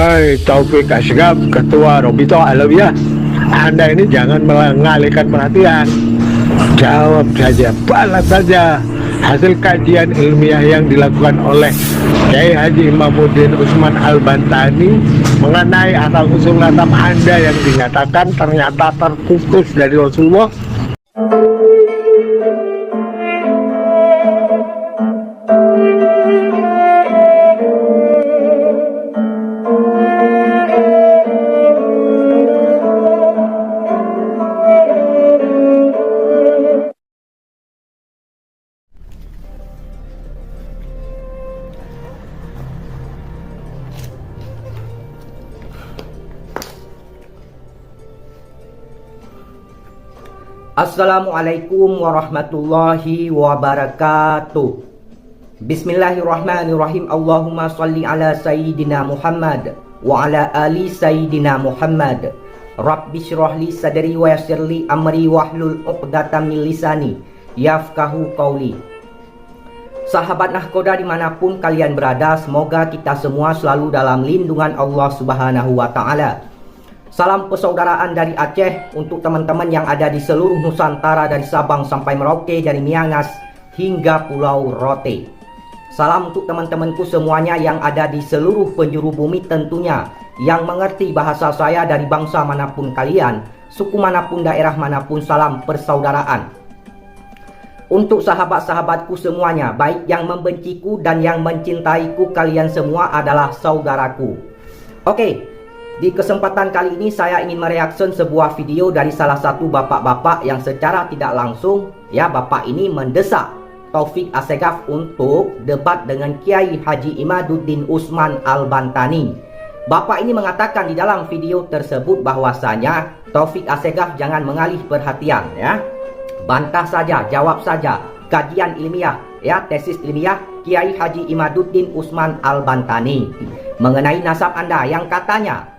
Hai Taufik Ashraf, Ketua Robito Alawiyah. Anda ini jangan mengalihkan perhatian. Jawab saja, balas saja hasil kajian ilmiah yang dilakukan oleh Kiai Haji Imamuddin Usman Al-Bantani mengenai asal-usul nasab Anda yang dinyatakan ternyata terputus dari Rasulullah. Assalamualaikum warahmatullahi wabarakatuh. Bismillahirrahmanirrahim. Allahumma salli ala Sayyidina Muhammad wa ala ali Sayyidina Muhammad. Rabbi syrahli sadri wa yassirli amri wahlul 'uqdatam min lisani yafqahu qawli. Sahabat Nahkoda dimanapun kalian berada, semoga kita semua selalu dalam lindungan Allah Subhanahu wa ta'ala. Salam persaudaraan dari Aceh untuk teman-teman yang ada di seluruh Nusantara, dari Sabang sampai Merauke, dari Miangas hingga Pulau Rote. Salam untuk teman-temanku semuanya yang ada di seluruh penjuru bumi tentunya, yang mengerti bahasa saya, dari bangsa manapun kalian, suku manapun, daerah manapun, salam persaudaraan. Untuk sahabat-sahabatku semuanya, baik yang membenciku dan yang mencintaiku, kalian semua adalah saudaraku. Oke. Di kesempatan kali ini saya ingin mereaksi sebuah video dari salah satu bapak-bapak yang secara tidak langsung bapak ini mendesak Taufik Assegaf untuk debat dengan Kiai Haji Imaduddin Usman Al-Bantani. Bapak ini mengatakan di dalam video tersebut bahwasanya Taufik Assegaf jangan mengalih perhatian bantah saja, jawab saja kajian ilmiah tesis ilmiah Kiai Haji Imaduddin Usman Al-Bantani mengenai nasab Anda yang katanya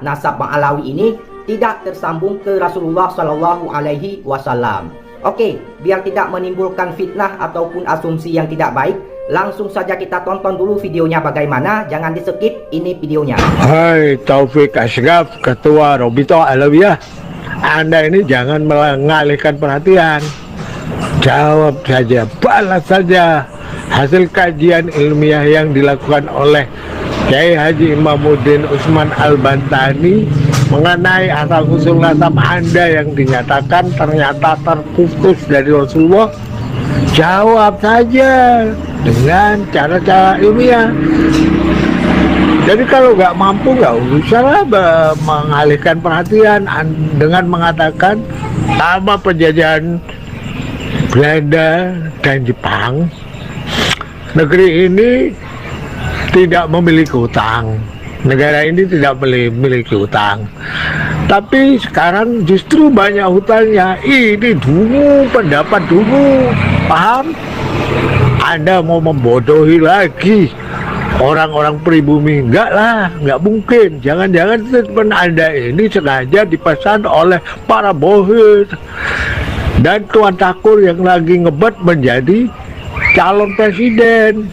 nasab Bang Alawi ini tidak tersambung ke Rasulullah Shallallahu Alaihi Wasallam. Oke, biar tidak menimbulkan fitnah ataupun asumsi yang tidak baik, langsung saja kita tonton dulu videonya bagaimana. Jangan di skip, ini videonya. Hai Taufik Ashraf, Ketua Robito Alawiyah. Anda ini jangan mengalihkan perhatian. Jawab saja, balas saja hasil kajian ilmiah yang dilakukan oleh Kiai Haji Imamuddin Usman Al-Bantani mengenai asal-usul nasab Anda yang dinyatakan ternyata terputus dari Rasulullah. Jawab saja dengan cara-cara ilmiah. Jadi kalau nggak mampu, nggak usah mengalihkan perhatian dengan mengatakan sama penjajahan Belanda dan Jepang, negeri ini tidak memiliki utang. Negara ini tidak memiliki utang. Tapi sekarang justru banyak hutangnya. Ini dulu, pendapat dulu. Paham? Anda mau membodohi lagi orang-orang pribumi? Enggak lah, enggak mungkin. Jangan-jangan statement Anda ini sengaja dipesan oleh para bohir dan Tuan Takur yang lagi ngebet menjadi calon presiden.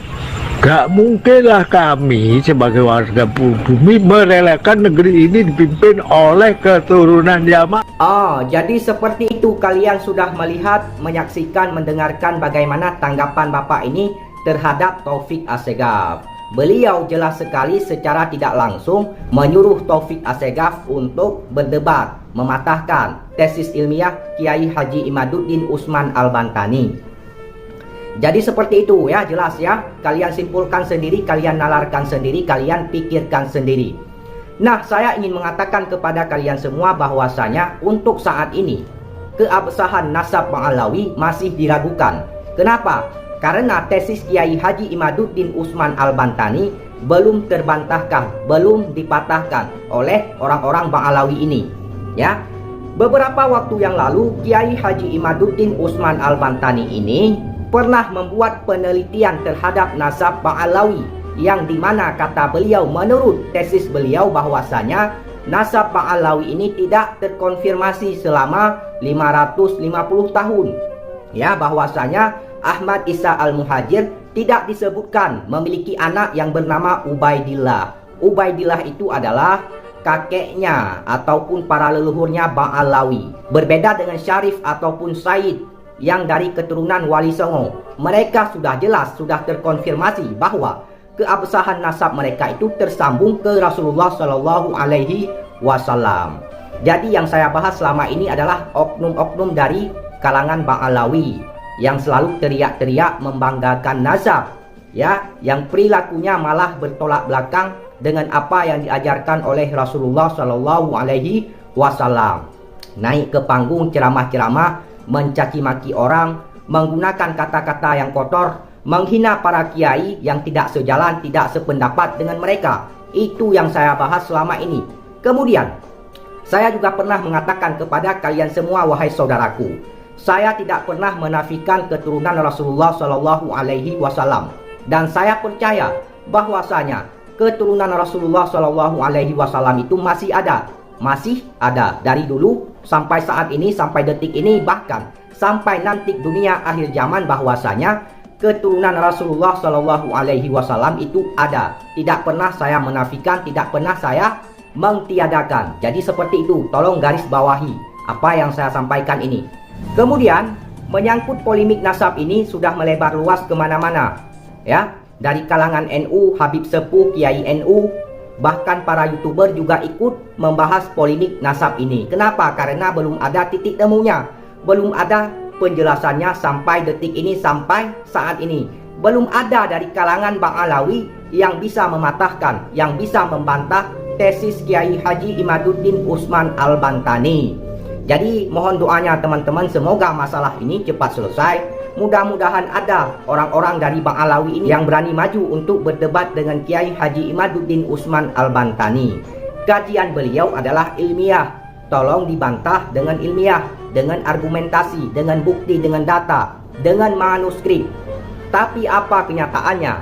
Gak mungkinlah kami sebagai warga bumi merelakan negeri ini dipimpin oleh keturunan Yaman. Oh, jadi seperti itu, kalian sudah melihat, menyaksikan, mendengarkan bagaimana tanggapan Bapak ini terhadap Taufik Assegaf. Beliau jelas sekali secara tidak langsung menyuruh Taufik Assegaf untuk berdebat, mematahkan tesis ilmiah Kiai Haji Imaduddin Usman Al-Bantani. Jadi seperti itu jelas kalian simpulkan sendiri, kalian nalarkan sendiri, kalian pikirkan sendiri. Nah, saya ingin mengatakan kepada kalian semua bahwasanya untuk saat ini keabsahan nasab Bang Alawi masih diragukan. Kenapa? Karena tesis Kiai Haji Imaduddin Usman Al-Bantani belum terbantahkan, belum dipatahkan oleh orang-orang Bang Alawi ini. Beberapa waktu yang lalu Kiai Haji Imaduddin Usman Al-Bantani ini pernah membuat penelitian terhadap nasab Bang Alawi, yang dimana kata beliau, menurut tesis beliau bahwasanya nasab Bang Alawi ini tidak terkonfirmasi selama 550 tahun. Bahwasanya Ahmad Isa Al-Muhajir tidak disebutkan memiliki anak yang bernama Ubaidillah. Ubaidillah itu adalah kakeknya ataupun para leluhurnya Ba'alawi. Berbeda dengan Syarif ataupun Said yang dari keturunan Wali Songo. Mereka sudah jelas, sudah terkonfirmasi bahwa keabsahan nasab mereka itu tersambung ke Rasulullah Shallallahu Alaihi Wasallam. Jadi yang saya bahas selama ini adalah oknum-oknum dari kalangan Ba'alawi yang selalu teriak-teriak membanggakan nasab, ya, yang perilakunya malah bertolak belakang dengan apa yang diajarkan oleh Rasulullah Shallallahu Alaihi Wasallam. Naik ke panggung ceramah-ceramah, mencaci maki orang, menggunakan kata-kata yang kotor, menghina para kiai yang tidak sejalan, tidak sependapat dengan mereka. Itu yang saya bahas selama ini. Kemudian, saya juga pernah mengatakan kepada kalian semua, wahai saudaraku, saya tidak pernah menafikan keturunan Rasulullah Shallallahu Alaihi Wasallam, dan saya percaya bahwasanya keturunan Rasulullah Shallallahu Alaihi Wasallam itu masih ada dari dulu sampai saat ini, sampai detik ini, bahkan sampai nanti dunia akhir zaman, bahwasanya keturunan Rasulullah Shallallahu Alaihi Wasallam itu ada. Tidak pernah saya menafikan, tidak pernah saya mengtiadakan. Jadi seperti itu, tolong garis bawahi apa yang saya sampaikan ini. Kemudian menyangkut polemik nasab ini sudah melebar luas kemana-mana, ya, dari kalangan NU, Habib Sepuh, Kiai NU, bahkan para YouTuber juga ikut membahas polemik nasab ini. Kenapa? Karena belum ada titik temunya, belum ada penjelasannya sampai detik ini, sampai saat ini. Belum ada dari kalangan Ba'alawi yang bisa mematahkan, yang bisa membantah tesis Kiai Haji Imaduddin Usman Al-Bantani. Jadi mohon doanya teman-teman, semoga masalah ini cepat selesai. Mudah-mudahan ada orang-orang dari Ba'alawi ini yang berani maju untuk berdebat dengan Kiai Haji Imaduddin Usman Al-Bantani. Kajian beliau adalah ilmiah, tolong dibantah dengan ilmiah, dengan argumentasi, dengan bukti, dengan data, dengan manuskrip. Tapi apa kenyataannya?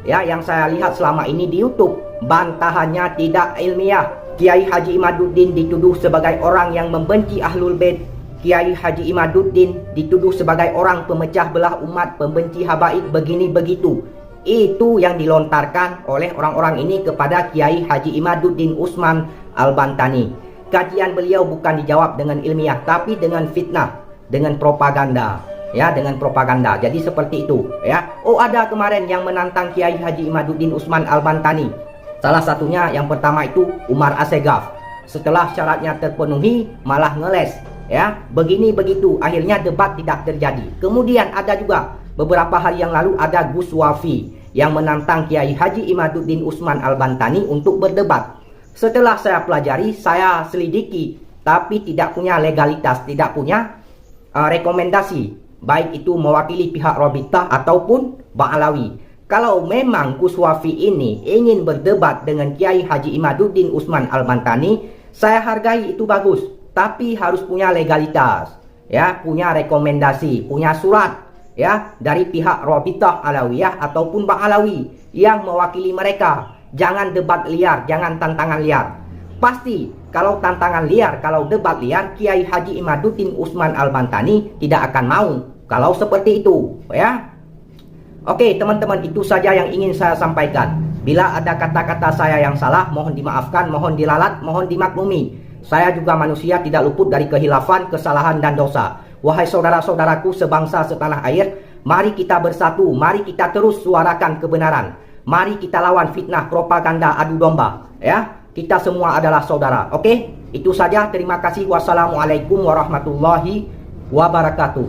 Ya, yang saya lihat selama ini di YouTube, bantahannya tidak ilmiah. Kiai Haji Imaduddin dituduh sebagai orang yang membenci Ahlul Bait. Kiai Haji Imaduddin dituduh sebagai orang pemecah belah umat, pembenci habaib, begini begitu. Itu yang dilontarkan oleh orang-orang ini kepada Kiai Haji Imaduddin Usman Al-Bantani. Kajian beliau bukan dijawab dengan ilmiah, tapi dengan fitnah, dengan propaganda, ya, dengan propaganda. Jadi seperti itu, ya. Oh, ada kemarin yang menantang Kiai Haji Imaduddin Usman Al-Bantani. Salah satunya yang pertama itu Umar Assegaf. Setelah syaratnya terpenuhi malah ngeles, ya, begini begitu, akhirnya debat tidak terjadi. Kemudian ada juga beberapa hari yang lalu ada Gus Wafi yang menantang Kiai Haji Imaduddin Usman Al-Bantani untuk berdebat. Setelah saya pelajari, saya selidiki, tapi tidak punya legalitas, tidak punya rekomendasi, baik itu mewakili pihak Robitah ataupun Ba'alawi. Kalau memang Gus Wafi ini ingin berdebat dengan Kiai Haji Imaduddin Usman Al-Bantani, saya hargai, itu bagus, tapi harus punya legalitas, ya, punya rekomendasi, punya surat, ya, dari pihak Robitah Alawiyah ataupun Ba'alawi yang mewakili mereka. Jangan debat liar, jangan tantangan liar. Pasti kalau tantangan liar, kalau debat liar, Kiai Haji Imaduddin Usman Al-Bantani tidak akan mau kalau seperti itu, ya. Oke teman-teman, itu saja yang ingin saya sampaikan. Bila ada kata-kata saya yang salah, mohon dimaafkan, mohon dilalat, mohon dimaklumi. Saya juga manusia, tidak luput dari kehilafan, kesalahan, dan dosa. Wahai saudara-saudaraku sebangsa setanah air, mari kita bersatu, mari kita terus suarakan kebenaran. Mari kita lawan fitnah, propaganda, adu domba, ya. Kita semua adalah saudara. Oke, itu saja. Terima kasih. Wassalamualaikum warahmatullahi wabarakatuh.